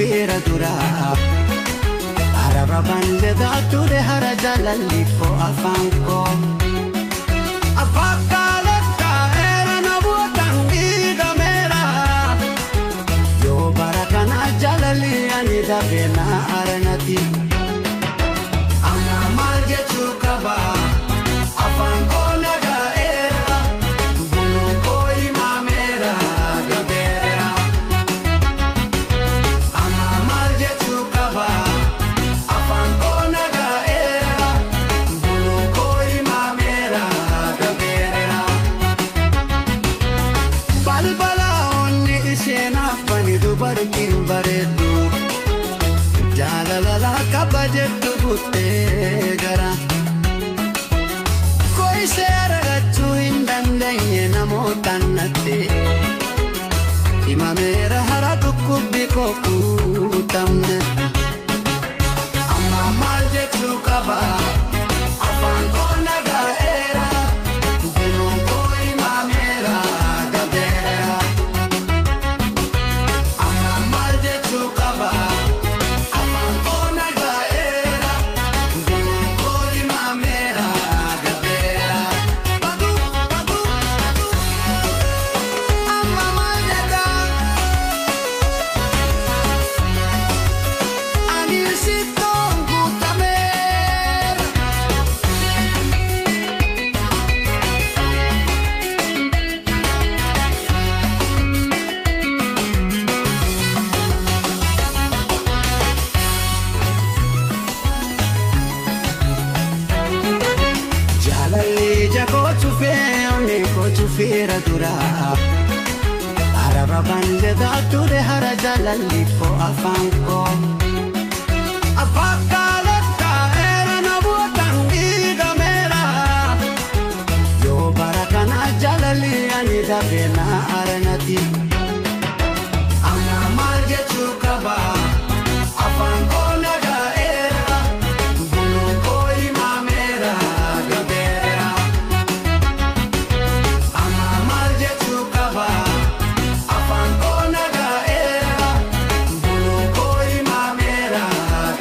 cufeera dura araba banjada ture hara jalalli ko afaan koo afakkaletta era nabuutan dhiigameera yoo bara kana jalalli ani dabeena aranati amma maal jechuu qaba afaan koo nagaa'eera buluu koo himameera gabeera amma maal jechuu qaba afaan koo nagaa'eera buluu koo himameera gabeera balbala onni isheen affani dubartiin bareeddu jaalala qaba jettu buttee gara koisheeragachuu hin dandeenye namootaan natte himameera hara dhukkubbi koo kuutamne amma maal jechuu qaba afaan koo nagaa'eera buluu koo himameera gabeera amma maal jechuu qaba afaan koo nagaa'eera buluu koo himameera gabeera amma maal jedha ani sittoon guutameera jaalalli jakoo cufee onni koo cufeera dura araba banjada ture hara jalalli koo afaan koo afakkaletta era nabuutan dhiigameera yoo bara kana jalalli ani dabeena aranati amma maal jechuu qaba afaan koo nagaa'eera buluu koo himameera gabeera amma maal jechuu qaba afaan koo nagaa'eera buluu koo himameera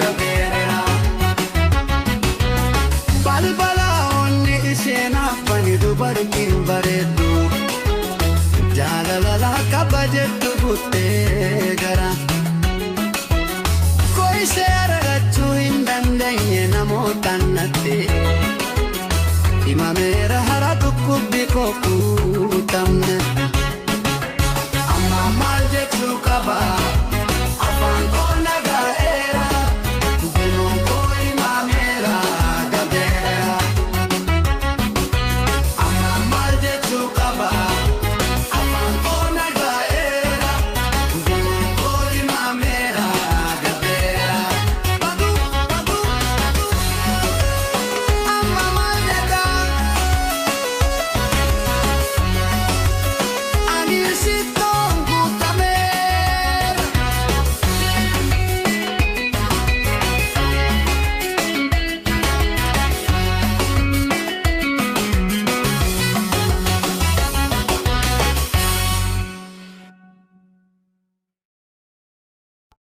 gabeera balbala onni isheen affani dubartiin bareeddu jaalala qaba jettu buttee